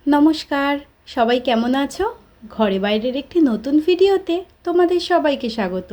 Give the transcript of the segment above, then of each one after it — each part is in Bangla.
নমস্কার, সবাই কেমন আছো? ঘরে বাইরের একটি নতুন ভিডিওতে তোমাদের সবাইকে স্বাগত।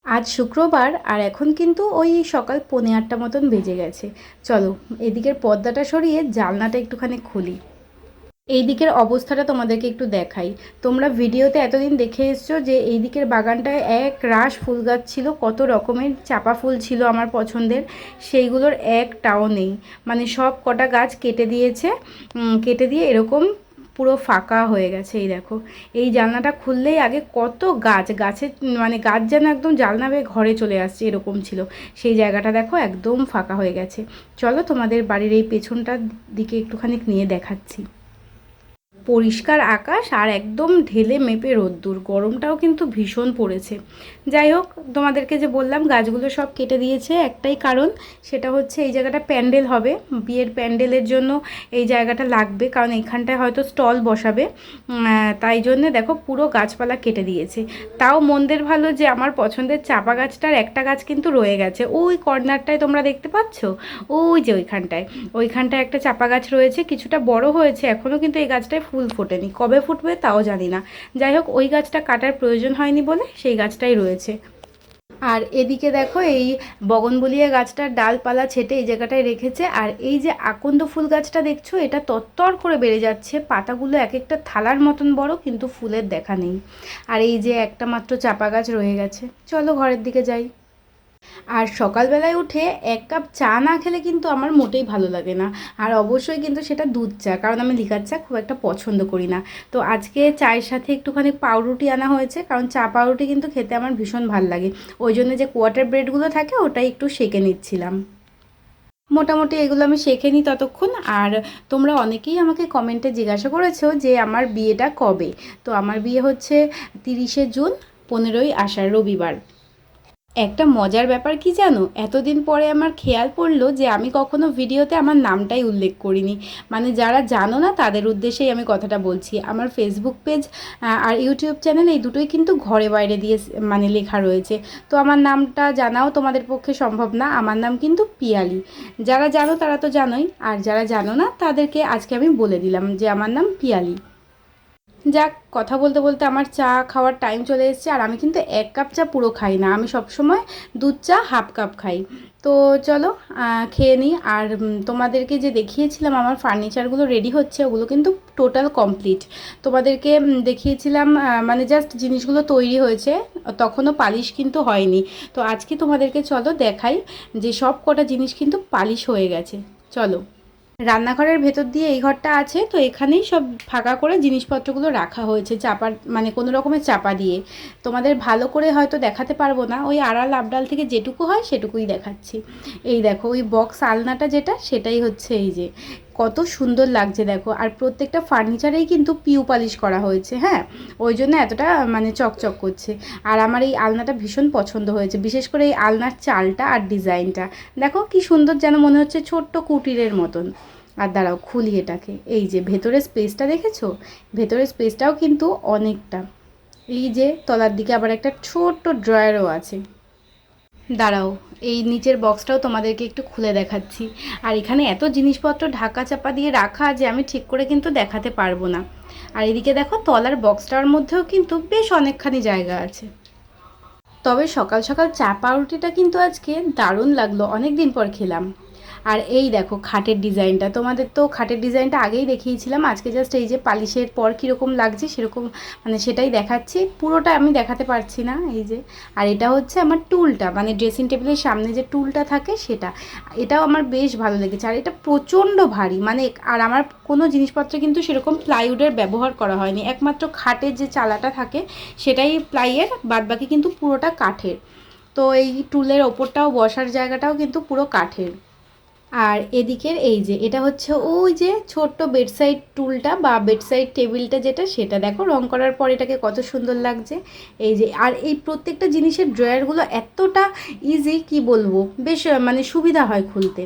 আজ শুক্রবার আর এখন কিন্তু ওই সকাল 8:45 মতন বেজে গেছে। চলো এদিকের পর্দাটা সরিয়ে জানলাটা একটুখানি খুলি। এই দিকের অবস্থাটা তোমাদেরকে একটু দেখাই। তোমরা ভিডিওতে এতদিন দেখে এসছো যে এই দিকের বাগানটায় এক রাশ ফুল গাছ ছিল, কত রকমের চাপা ফুল ছিল আমার পছন্দের, সেইগুলোর একটাও নেই। মানে সব কটা গাছ কেটে দিয়েছে, কেটে দিয়ে এরকম পুরো ফাঁকা হয়ে গেছে। এই দেখো, এই জানলাটা খুললেই আগে কত গাছের মানে গাছ যেন একদম জানলা বেয়ে ঘরে চলে আসছে এরকম ছিল। সেই জায়গাটা দেখো একদম ফাঁকা হয়ে গেছে। চলো তোমাদের বাড়ির এই পেছনটার দিকে একটুখানি নিয়ে দেখাচ্ছি। পরিষ্কার আকাশ আর একদম ঢেলে মেপে রোদ্দুর, গরমটাও কিন্তু ভীষণ পড়েছে। যাই হোক, তোমাদেরকে যে বললাম গাছগুলো সব কেটে দিয়েছে একটাই কারণ, সেটা হচ্ছে এই জায়গাটা প্যান্ডেল হবে, বিয়ের প্যান্ডেলের জন্য এই জায়গাটা লাগবে, কারণ এইখানটায় হয়তো স্টল বসাবে। তাই জন্যে দেখো পুরো গাছপালা কেটে দিয়েছে। তাও মন্দের ভালো যে আমার পছন্দের চাপা গাছটার একটা গাছ কিন্তু রয়ে গেছে, ওই কর্নারটায় তোমরা দেখতে পাচ্ছ, ওই যে ওইখানটায় একটা চাপা গাছ রয়েছে, কিছুটা বড় হয়েছে এখনও, কিন্তু এই গাছটায় ফুল ফোটেনি, কবে ফুটবে তাও জানি না। যাই হোক, ওই গাছটা কাটার প্রয়োজন হয়নি বলে সেই গাছটাই রয়েছে। আর এদিকে দেখো এই বগনবলিয়া গাছটার ডালপালা ছেটে এই জায়গাটায় রেখেছে। আর এই যে আকন্দ ফুল গাছটা দেখছো, এটা তত্তর করে বেড়ে যাচ্ছে, পাতাগুলো এক একটা থালার মতন বড়, কিন্তু ফুলের দেখা নেই। আর এই যে একটা মাত্র চাপা গাছ রয়ে গেছে। চলো ঘরের দিকে যাই। আর সকালবেলায় উঠে এক কাপ চা না খেলে কিন্তু আমার মোটেই ভালো লাগে না। আর অবশ্যই কিন্তু সেটা দুধ চা, কারণ আমি লিকার চা খুব একটা পছন্দ করি না। তো আজকে চায়ের সাথে একটুখানি পাউরুটি আনা হয়েছে, কারণ চা পাউরুটি কিন্তু খেতে আমার ভীষণ ভালো লাগে। ওই জন্য যে কোয়াটার ব্রেডগুলো থাকে ওটাই একটু সেঁকে নিচ্ছিলাম। মোটামুটি এগুলো আমি শেখে নিই ততক্ষণ। আর তোমরা অনেকেই আমাকে কমেন্টে জিজ্ঞাসা করেছো যে আমার বিয়েটা কবে। তো আমার বিয়ে হচ্ছে 30শে জুন, 15ই আষাঢ়, রবিবার। একটা মজার ব্যাপার কি জানো, এতদিন পরে আমার খেয়াল পড়লো যে আমি কখনো ভিডিওতে আমার নামটাই উল্লেখ করিনি। মানে যারা জানো না তাদের উদ্দেশ্যেই আমি কথাটা বলছি। আমার ফেসবুক পেজ আর ইউটিউব চ্যানেল এই দুটোই কিন্তু ঘরে বাইরে দিয়ে মানে লেখা রয়েছে। তো আমার নামটা জানাও তোমাদের পক্ষে সম্ভব না, আমার নাম কিন্তু পিয়ালি। যারা জানো তারা তো জানোই, আর যারা জানো না তাদেরকে আজকে আমি বলে দিলাম যে আমার নাম পিয়ালি। যাক, কথা বলতে বলতে আমার চা খাওয়ার টাইম চলে এসেছে। আর আমি কিন্তু এক কাপ চা পুরো খাই না, আমি সবসময় দুধ চা হাফ কাপ খাই। তো চলো খেয়ে নিই। আর তোমাদেরকে যে দেখিয়েছিলাম আমার ফার্নিচারগুলো রেডি হচ্ছে, ওগুলো কিন্তু টোটাল কমপ্লিট। তোমাদেরকে দেখিয়েছিলাম, মানে জাস্ট জিনিসগুলো তৈরি হয়েছে, তখনও পালিশ কিন্তু হয়নি। তো আজকে তোমাদেরকে চলো দেখাই যে সব কটা জিনিস কিন্তু পালিশ হয়ে গেছে। চলো। রান্নাঘরের ভেতর দিয়ে এই ঘরটা আছে, তো এখানেই সব ফাঁকা করে জিনিসপত্রগুলো রাখা হয়েছে চাপা, মানে কোনো রকমের চাপা দিয়ে। তোমাদের ভালো করে হয়তো দেখাতে পারবো না, ওই আড়াল আবডাল থেকে যেটুকু হয় সেটুকুই দেখাচ্ছি। এই দেখো ওই বক্স আলনাটা যেটা, সেটাই হচ্ছে এই যে, কত সুন্দর লাগছে দেখো। আর প্রত্যেকটা ফার্নিচারেই কিন্তু পিউ পালিশ করা হয়েছে, হ্যাঁ, ওই জন্য এতটা মানে চকচক করছে। আর আমার এই আলনাটা ভীষণ পছন্দ হয়েছে, বিশেষ করে এই আলনার চালটা আর ডিজাইনটা দেখো কি সুন্দর, যেন মনে হচ্ছে ছোট্ট কুটিরের মতন। আর দাঁড়াও খুলি এটাকে, এই যে ভেতরের স্পেসটা দেখেছো, ভেতরের স্পেসটাও কিন্তু অনেকটা। এই যে তলার দিকে আবার একটা ছোট্ট ড্রয়ারও আছে। দাঁড়াও, এই নিচের বক্সটাও তোমাদেরকে একটু খুলে দেখাচ্ছি। আর এখানে এত জিনিসপত্র ঢাকা চাপা দিয়ে রাখা যে আমি ঠিক করে কিন্তু দেখাতে পারবো না। আর এদিকে দেখো তলার বক্সটার মধ্যেও কিন্তু বেশ অনেকখানি জায়গা আছে। তবে সকাল সকাল চা পাউরুটিটা কিন্তু আজকে দারুণ লাগলো, অনেক দিন পর খেলাম। আর এই দেখো খাটের ডিজাইনটা, তোমাদের তো খাটের ডিজাইনটা আগেই দেখিয়েছিলাম, আজকে জাস্ট এই যে পালিশের পর কীরকম লাগছে সেরকম, মানে সেটাই দেখাচ্ছি, পুরোটা আমি দেখাতে পারছি না। এই যে, আর এটা হচ্ছে আমার টুলটা, মানে ড্রেসিং টেবিলের সামনে যে টুলটা থাকে সেটা, এটাও আমার বেশ ভালো লেগেছে। আর এটা প্রচণ্ড ভারী, মানে আর আমার কোনো জিনিসপত্রে কিন্তু সেরকম প্লাইউডের ব্যবহার করা হয়নি, একমাত্র খাটের যে চালাটা থাকে সেটাই প্লাইয়ের, বাদবাকি কিন্তু পুরোটা কাঠের। তো এই টুলের ওপরটাও, বসার জায়গাটাও কিন্তু পুরো কাঠের। আর এদিকের এই যে এটা হচ্ছে ওই যে ছোট্ট বেডসাইড টুলটা বা বেডসাইড টেবিলটা যেটা, সেটা দেখো রং করার পর এটাকে কত সুন্দর লাগছে। এই যে, আর এই প্রত্যেকটা জিনিসের ড্রয়ারগুলো এতটা ইজি কি বলবো, বেশ মানে সুবিধা হয় খুলতে।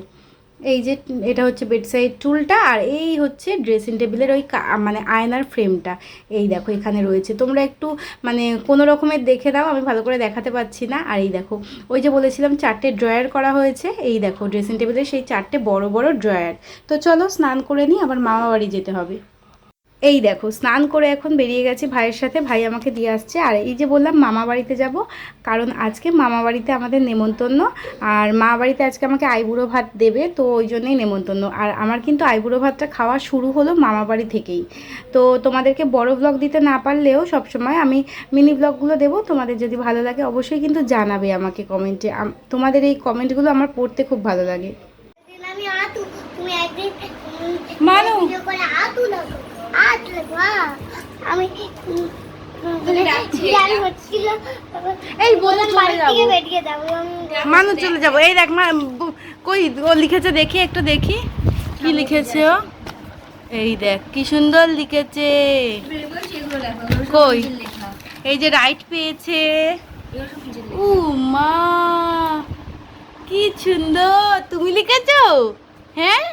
এই যে এটা হচ্ছে বেডসাইড টুলটা, আর এই হচ্ছে ড্রেসিং টেবিলের ওই মানে আয়নার ফ্রেমটা। এই দেখো এখানে রয়েছে, তোমরা একটু মানে কোনো রকমের দেখে দাও, আমি ভালো করে দেখাতে পাচ্ছি না। আর এই দেখো ওই যে বলেছিলাম 4টে ড্রয়ার করা হয়েছে, এই দেখো ড্রেসিং টেবিলের সেই 4টে বড় বড় ড্রয়ার। তো চলো স্নান করে নিই, আবার মামা বাড়ি যেতে হবে। এই দেখো স্নান করে এখন বেরিয়ে গেছি ভাইয়ের সাথে, ভাই আমাকে দিয়ে আসছে। আর এই যে বললাম মামা বাড়িতে যাব, কারণ আজকে মামা বাড়িতে আমাদের নেমন্তন্ন। আর মা বাড়িতে আজকে আমাকে আইবুড়ো ভাত দেবে, তো ওই জন্যই নেমন্তন্ন। আর আমার কিন্তু আইবুড়ো ভাতটা খাওয়া শুরু হলো মামা বাড়ি থেকেই। তো তোমাদেরকে বড় ব্লগ দিতে না পারলেও সবসময় আমি মিনি ব্লগগুলো দেবো। তোমাদের যদি ভালো লাগে অবশ্যই কিন্তু জানাবে আমাকে কমেন্টে। তোমাদের এই কমেন্টগুলো আমার পড়তে খুব ভালো লাগে। মানু আমি এই মানুষ চলে যাবো। এই দেখ কই ও লিখেছে, দেখি একটু দেখি কি লিখেছে ও। এই দেখ কি সুন্দর লিখেছে। কই এই যে রাইট পেয়েছে। ও মা কি সুন্দর, তুমি লিখেছো? হ্যাঁ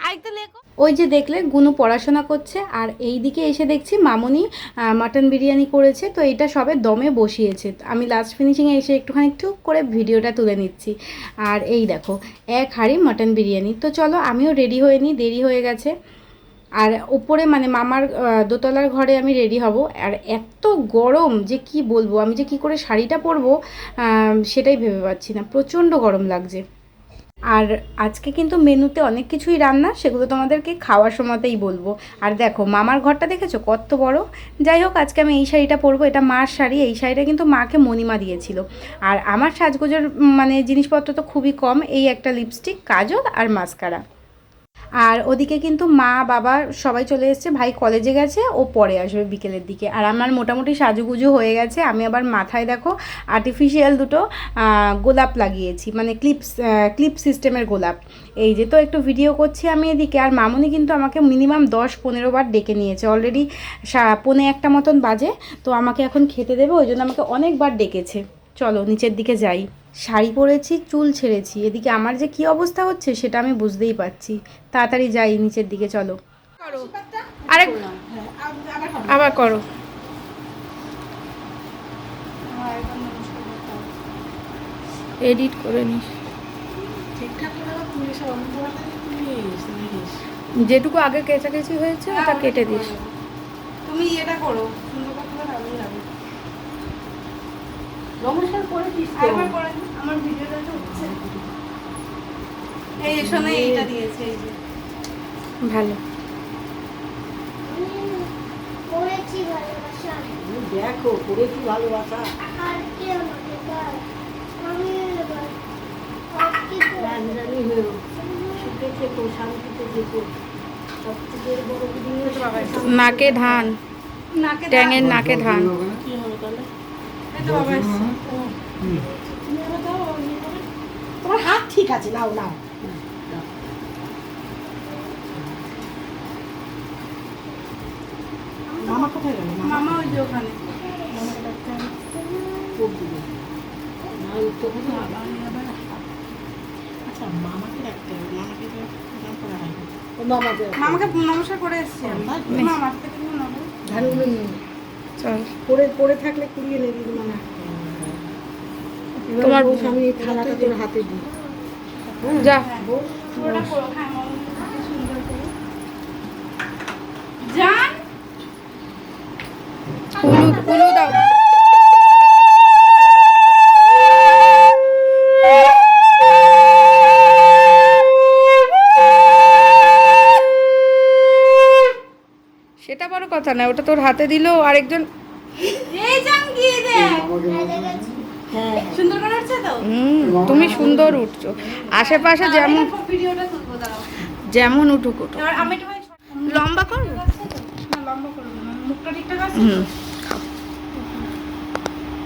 আরেকটা লেখো। ওই যে দেখলে গুনু পড়াশোনা করছে, আর এই দিকে এসে দেখছি মামনি মাটন বিরিয়ানি করেছে। তো এটা সবে দমে বসিয়েছে, আমি লাস্ট ফিনিশিংয়ে এসে একটুখানি টুক করে ভিডিওটা তুলে নিচ্ছি। আর এই দেখো এক হাঁড়ি মাটন বিরিয়ানি। তো চলো আমিও রেডি হয়ে নিই, দেরি হয়ে গেছে। আর ওপরে মানে মামার দোতলার ঘরে আমি রেডি হব। আর এত গরম যে কি বলবো, আমি যে কি করে শাড়িটা পরবো সেটাই ভেবে পাচ্ছি না, প্রচণ্ড গরম লাগছে। আর আজকে কিন্তু মেনুতে অনেক কিছুই রান্না, সেগুলো তোমাদেরকে খাওয়ার সময়তেই বলবো। আর দেখো মামার ঘরটা দেখেছো কত বড়। যাই হোক আজকে আমি এই শাড়িটা পরবো, এটা মার শাড়ি। এই শাড়িটা কিন্তু মাকে মণিমা দিয়েছিল। আর আমার সাজগোজের মানে জিনিসপত্র তো খুবই কম, এই একটা লিপস্টিক, কাজল আর মাস্কারা। আর ওদিকে কিন্তু মা বাবা সবাই চলে এসেছে, ভাই কলেজে গেছে, ও পরে আসবে বিকেলের দিকে। আর আমার মোটামুটি সাজুগুজু হয়ে গেছে। আমি আবার মাথায় দেখো আর্টিফিশিয়াল দুটো গোলাপ লাগিয়েছি, মানে ক্লিপ সিস্টেমের গোলাপ। এই যে তো একটু ভিডিও করছি আমি এদিকে। আর মামুনি কিন্তু আমাকে মিনিমাম 10-15 বার ডেকে নিয়েছে অলরেডি, 1:45 মতন বাজে। তো আমাকে এখন খেতে দেবে, ওই জন্য আমাকে অনেকবার ডেকেছে। চলো নিচের দিকে যাই। শাড়ি পরেছি, চুল ছেড়েছি, এদিকে আমার যে কি অবস্থা হচ্ছে সেটা আমি বুঝতেই পারছি। তাড়াতাড়ি যাই নিচের দিকে, চলো। আরে আবার করো। এডিট করে নিস, যেটুকু আগে কেচাকেচি হয়েছে ওটা কেটে দিস। তুমি এটা করো, সুন্দর করে নমস্কার করে দিস তো। আমার ভিডিওটা তো হচ্ছে এই শোনে এইটা দিয়েছে, এই যে ভালো করেছি ভালোবাসা। দেখো করেছি ভালোবাসা। আর কি আমাকে দাও আমি রাজরানী হয়ে সুখে থেকো, শান্তিতে থেকো। সবথেকে বড় জিনিস নাকে ধান, ট্যাঙের নাকে ধান। কি হবে তাহলে? তোমার হাত ঠিক আছে, নাও নাও। মামা কোথায় গেল? মামা ওই যে ওখানে। আচ্ছা মামাকে রাখতে হবে, মামাকে নমস্কার করে এসছি আমি। মামার থেকে ধানগুলো নিয়ে চল, পরে থাকলে কুড়িয়ে নেবি। মামা তোমার আমি এই থালাটা তোর হাতে দিই, যা পুরোটা করো। হ্যাঁ সুন্দর করে জান উলু দাও। সেটা বড় কথা না, ওটা তোর হাতে দিল আরেকজন। তুমি সুন্দর উঠছো, আশেপাশে যেমন উঠুক উঠুক। লম্বা করবো,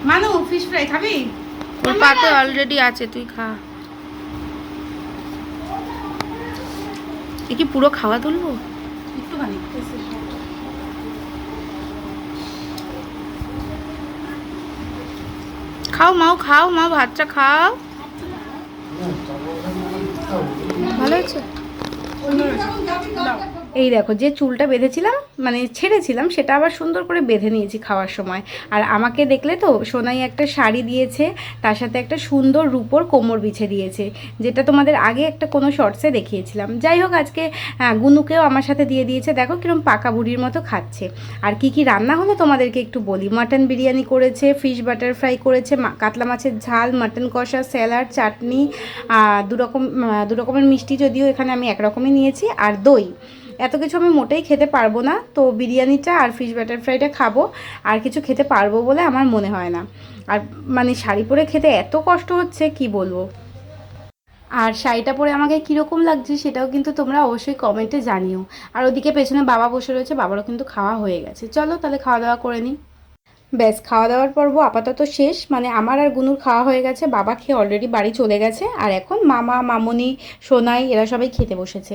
মানু ফিশ ফ্রাই খাবি? ওর পাতে অলরেডি আছে, তুই খা। এ কি পুরো খাওয়া তুলবো? একটুখানি খাও মাও, খাও মা, ভাতটা খাও। ভালো হয়েছে। এই দেখো, যে চুলটা বেঁধেছিলাম মানে ছেড়েছিলাম সেটা আবার সুন্দর করে বেঁধে নিয়েছি খাওয়ার সময়। আর আমাকে দেখলে তো সোনাই একটা শাড়ি দিয়েছে, তার সাথে একটা সুন্দর রূপোর কোমর বিছে দিয়েছে, যেটা তোমাদের আগে একটা কোনো শর্টসে দেখিয়েছিলাম। যাই হোক, আজকে গুনুকেও আমার সাথে দিয়ে দিয়েছে। দেখো কিরম পাকা বুড়ির মতো খাচ্ছে। আর কি কি রান্না হলো তোমাদেরকে একটু বলি। মাটন বিরিয়ানি করেছে, ফিশ বাটার ফ্রাই করেছে, কাতলা মাছের ঝাল, মাটন কষা, স্যালাড, চাটনি, দু রকমের মিষ্টি, যদিও এখানে আমি একরকমই নিয়েছি, আর দই। এত কিছু আমি মোটেই খেতে পারবো না, তো বিরিয়ানিটা আর ফিশ বাটার ফ্রাইটা খাবো, আর কিছু খেতে পারবো বলে আমার মনে হয় না। আর মানে শাড়ি পরে খেতে এত কষ্ট হচ্ছে কি বলবো। আর শাড়িটা পরে আমাকে কীরকম লাগছে সেটাও কিন্তু তোমরা অবশ্যই কমেন্টে জানিও। আর ওদিকে পেছনে বাবা বসে রয়েছে, বাবারও কিন্তু খাওয়া হয়ে গেছে। চলো তাহলে খাওয়া দাওয়া করে নিই। ব্যাস, খাওয়া দাওয়ার পর্ব আপাতত শেষ। মানে আমার আর গুনুর খাওয়া হয়ে গেছে, বাবা খেয়ে অলরেডি বাড়ি চলে গেছে, আর এখন মামা, মামনি, সোনাই এরা সবাই খেতে বসেছে।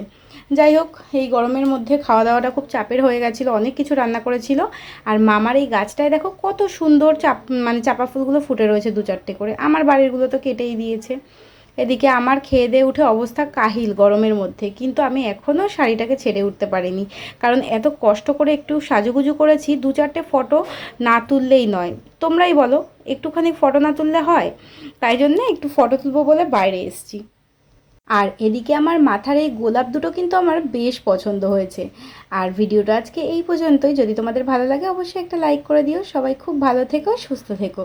যাই হোক, এই গরমের মধ্যে খাওয়া দাওয়াটা খুব চাপের হয়ে গেছিলো, অনেক কিছু রান্না করেছিল। আর মামার এই গাছটায় দেখো কত সুন্দর মানে চাপা ফুলগুলো ফুটে রয়েছে 2-4টে করে। আমার বাড়িরগুলো তো কেটেই দিয়েছে। এদিকে আমার খেয়ে দিয়ে উঠে অবস্থা কাহিল গরমের মধ্যে, কিন্তু আমি এখনও শাড়িটাকে ছেড়ে উঠতে পারিনি, কারণ এত কষ্ট করে একটু সাজুগুজু করেছি, 2-4টে ফটো না তুললেই নয়। তোমরাই বলো, একটুখানি ফটো না তুললে হয়? তাই জন্যে একটু ফটো তুলবো বলে বাইরে এসেছি। আর এদিকে আমার মাথার এই গোলাপ দুটো কিন্তু আমার বেশ পছন্দ হয়েছে। আর ভিডিওটা আজকে এই পর্যন্তই। যদি তোমাদের ভালো লাগে অবশ্যই একটা লাইক করে দিও। সবাই খুব ভালো থেকো, সুস্থ থেকো।